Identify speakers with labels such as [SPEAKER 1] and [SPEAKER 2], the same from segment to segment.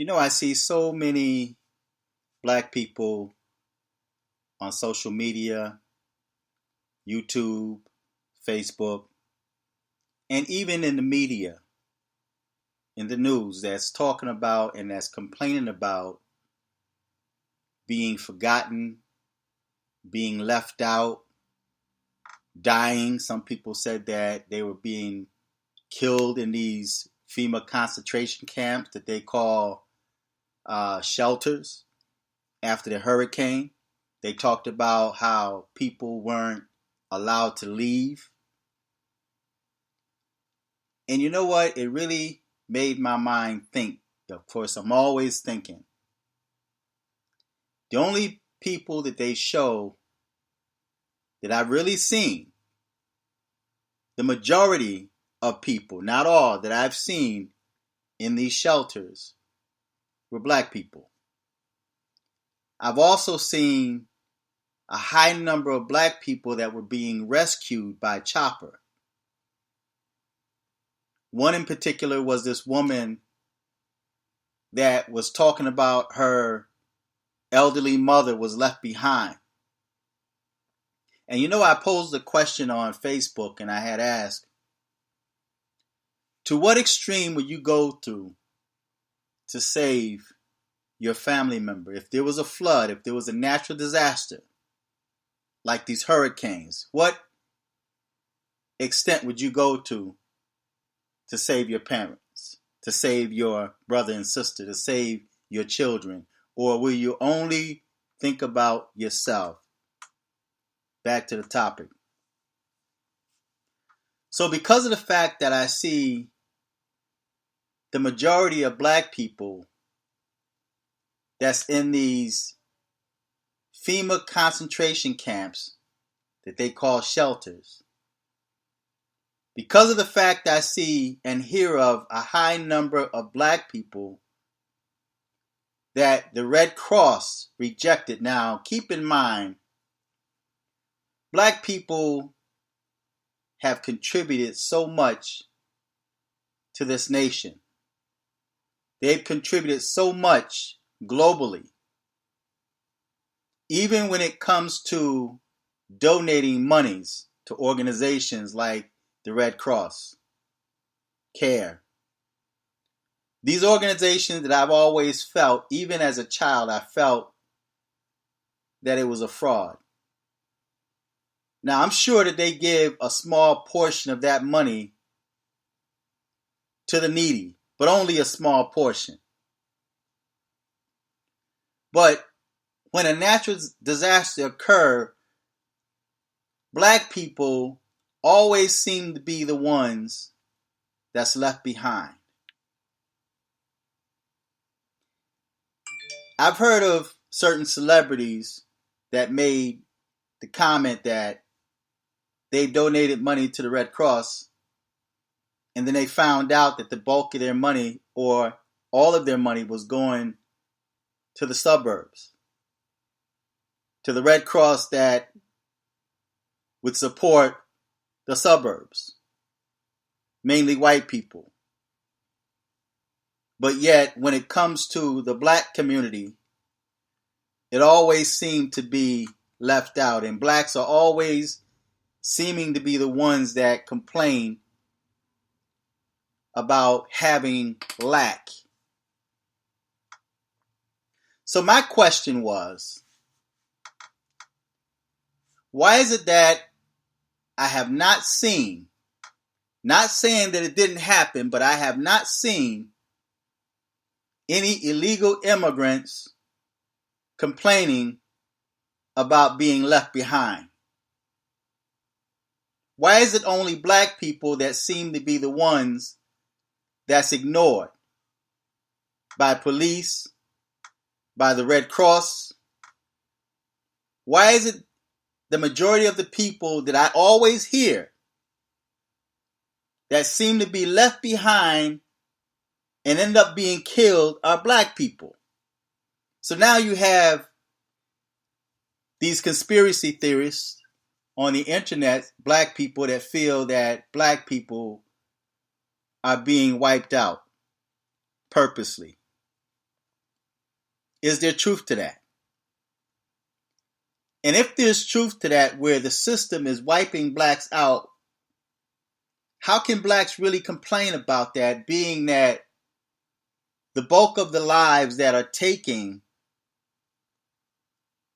[SPEAKER 1] I see so many black people on social media, YouTube, Facebook, and even in the media, in the news, that's talking about and that's complaining about being forgotten, being left out, dying. Some people said that they were being killed in these FEMA concentration camps that they call shelters after the hurricane. They talked about how people weren't allowed to leave. And you know what? It really made my mind think. Of course, I'm always thinking. The only people that they show that I've really seen, the majority of people, not all, that I've seen in these shelters were black people. I've also seen a high number of black people that were being rescued by chopper. One in particular was this woman that was talking about her elderly mother was left behind. And I posed a question on Facebook and I had asked, to what extreme would you go to save your family member? If there was a flood, if there was a natural disaster, like these hurricanes, what extent would you go to save your parents, to save your brother and sister, to save your children? Or will you only think about yourself? Back to the topic. So because of the fact that I see the majority of black people that's in these FEMA concentration camps that they call shelters, because of the fact I see and hear of a high number of black people that the Red Cross rejected. Now, keep in mind, black people have contributed so much to this nation. They've contributed so much globally. Even when it comes to donating monies to organizations like the Red Cross, CARE. These organizations that I've always felt, even as a child, I felt that it was a fraud. Now, I'm sure that they give a small portion of that money to the needy, but only a small portion. But when a natural disaster occurs, black people always seem to be the ones that's left behind. I've heard of certain celebrities that made the comment that they donated money to the Red Cross, and then they found out that the bulk of their money, or all of their money, was going to the suburbs, to the Red Cross that would support the suburbs, mainly white people. But yet, when it comes to the black community, it always seemed to be left out. And blacks are always seeming to be the ones that complain about having lack. So my question was, why is it that I have not seen, not saying that it didn't happen, but I have not seen any illegal immigrants complaining about being left behind? Why is it only black people that seem to be the ones that's ignored by police, by the Red Cross? Why is it the majority of the people that I always hear that seem to be left behind and end up being killed are black people? So now you have these conspiracy theorists on the internet, black people that feel that black people are being wiped out purposely. Is there truth to that? And if there's truth to that, where the system is wiping blacks out, how can blacks really complain about that, being that the bulk of the lives that are taking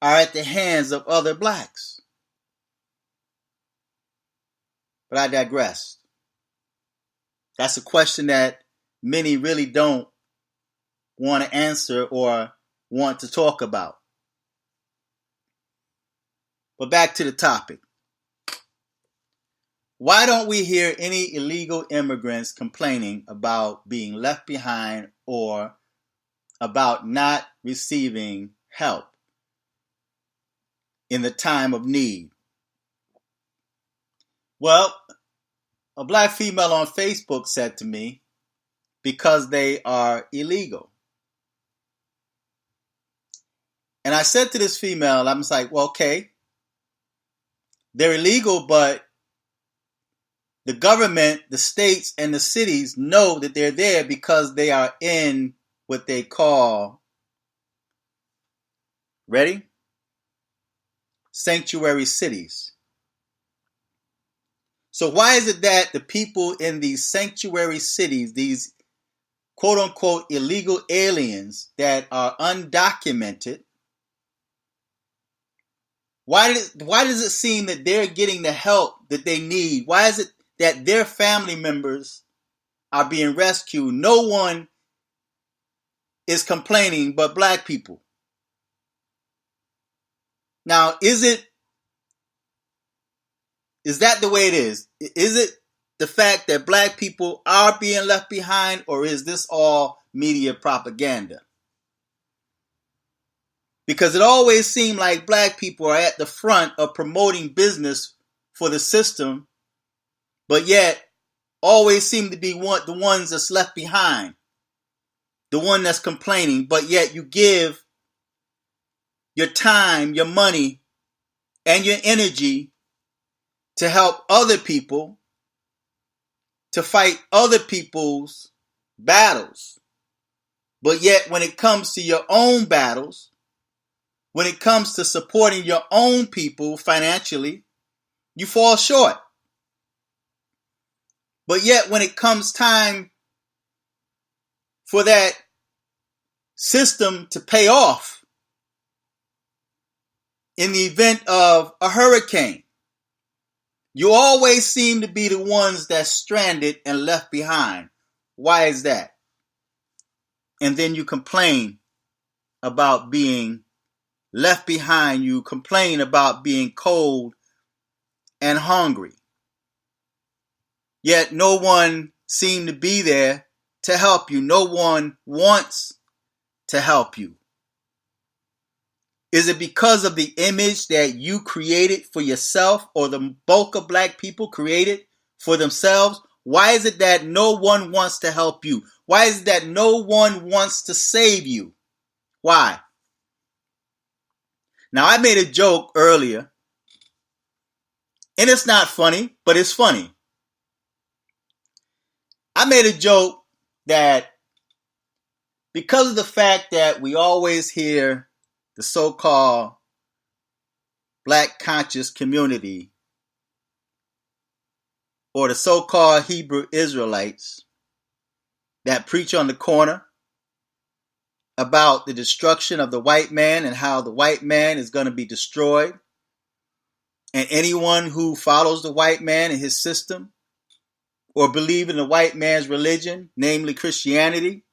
[SPEAKER 1] are at the hands of other blacks? But I digress. That's a question that many really don't want to answer or want to talk about. But back to the topic. Why don't we hear any illegal immigrants complaining about being left behind or about not receiving help in the time of need? Well, a black female on Facebook said to me, because they are illegal. And I said to this female, I was like, well, okay, they're illegal, but the government, the states, and the cities know that they're there because they are in what they call, ready? Sanctuary cities. So why is it that the people in these sanctuary cities, these quote unquote illegal aliens that are undocumented, why does it seem that they're getting the help that they need? Why is it that their family members are being rescued? No one is complaining but black people. Now, is that the way it is? Is it the fact that black people are being left behind, or is this all media propaganda? Because it always seemed like black people are at the front of promoting business for the system, but yet always seem to be the ones that's left behind, the one that's complaining, but yet you give your time, your money, and your energy to help other people, to fight other people's battles. But yet when it comes to your own battles, when it comes to supporting your own people financially, you fall short. But yet when it comes time for that system to pay off in the event of a hurricane, you always seem to be the ones that's stranded and left behind. Why is that? And then you complain about being left behind. You complain about being cold and hungry. Yet no one seemed to be there to help you. No one wants to help you. Is it because of the image that you created for yourself, or the bulk of black people created for themselves? Why is it that no one wants to help you? Why is it that no one wants to save you? Why? Now, I made a joke earlier, and it's not funny, but it's funny. I made a joke that because of the fact that we always hear the so-called black conscious community, or the so-called Hebrew Israelites that preach on the corner about the destruction of the white man and how the white man is going to be destroyed, and anyone who follows the white man and his system or believe in the white man's religion, namely Christianity,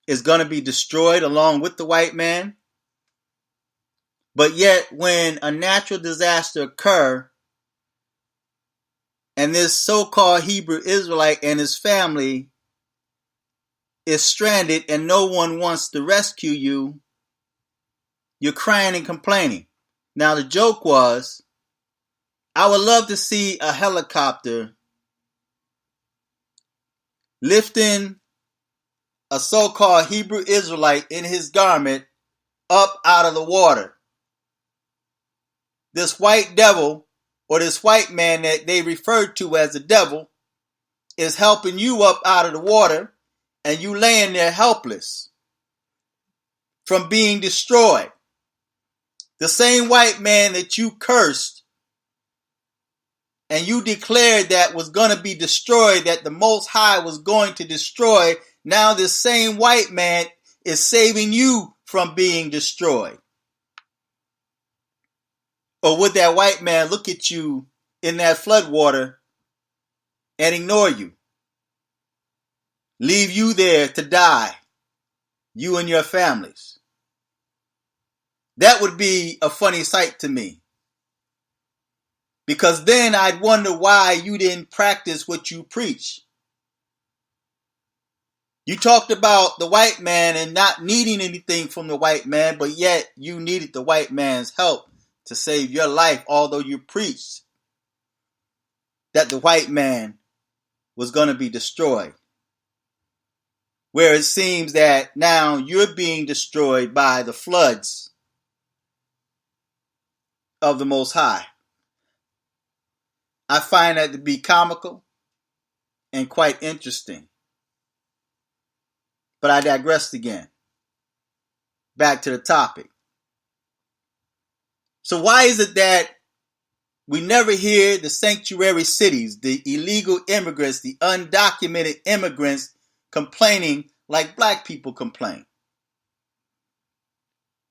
[SPEAKER 1] is going to be destroyed along with the white man. But yet when a natural disaster occurs and this so-called Hebrew Israelite and his family is stranded and no one wants to rescue you, you're crying and complaining. Now the joke was, I would love to see a helicopter lifting a so-called Hebrew Israelite in his garment up out of the water. This white devil, or this white man that they referred to as the devil, is helping you up out of the water, and you laying there helpless. from being destroyed. The same white man that you cursed and you declared that was going to be destroyed, that the Most High was going to destroy, now this same white man is saving you from being destroyed. Or would that white man look at you in that flood water and ignore you? Leave you there to die, you and your families? That would be a funny sight to me. Because then I'd wonder why you didn't practice what you preach. You talked about the white man and not needing anything from the white man, but yet you needed the white man's help to save your life, although you preached that the white man was going to be destroyed. Where it seems that now you're being destroyed by the floods of the Most High. I find that to be comical and quite interesting. But I digressed again. Back to the topic. So why is it that we never hear the sanctuary cities, the illegal immigrants, the undocumented immigrants complaining like black people complain?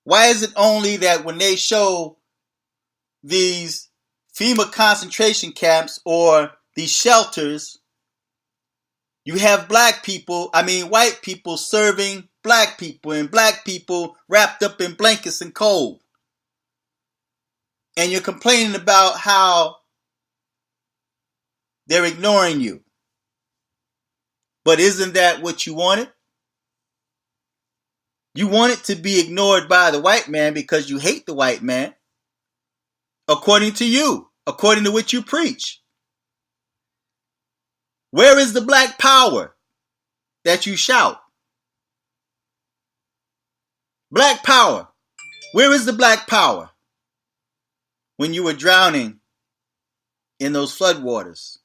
[SPEAKER 1] Why is it only that when they show these FEMA concentration camps or these shelters, you have white people serving black people and black people wrapped up in blankets and cold? And you're complaining about how they're ignoring you. But isn't that what you wanted? You wanted to be ignored by the white man because you hate the white man. According to you, according to what you preach. Where is the black power that you shout? Black power. Where is the black power when you were drowning in those floodwaters?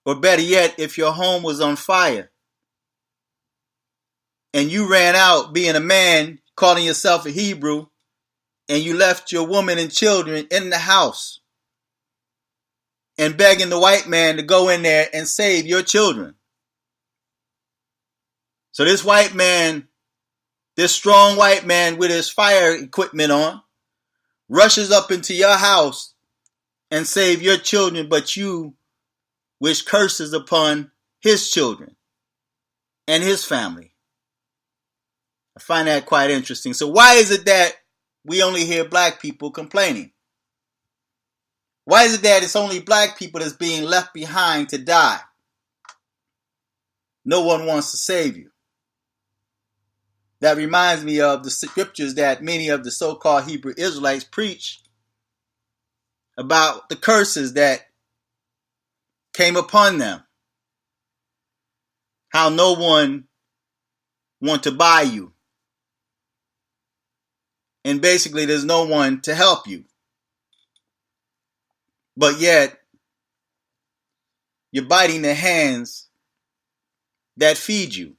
[SPEAKER 1] Or better yet, if your home was on fire and you ran out being a man, calling yourself a Hebrew, and you left your woman and children in the house and begging the white man to go in there and save your children. So this white man, this strong white man with his fire equipment on, rushes up into your house and save your children, but you wish curses upon his children and his family. I find that quite interesting. So why is it that we only hear black people complaining? Why is it that it's only black people that's being left behind to die? No one wants to save you. That reminds me of the scriptures that many of the so-called Hebrew Israelites preach about the curses that came upon them. How no one want to buy you. And basically there's no one to help you. But yet, you're biting the hands that feed you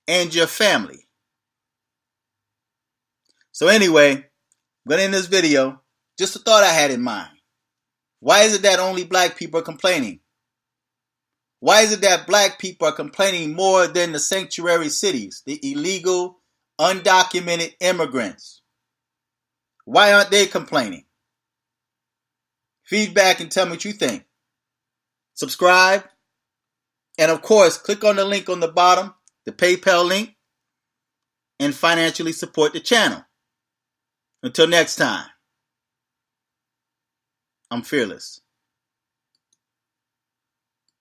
[SPEAKER 1] and your family. So anyway, I'm going to end this video. Just a thought I had in mind. Why is it that only black people are complaining? Why is it that black people are complaining more than the sanctuary cities, the illegal, undocumented immigrants? Why aren't they complaining? Feedback and tell me what you think. Subscribe. And of course, click on the link on the bottom, the PayPal link, and financially support the channel. Until next time, I'm fearless.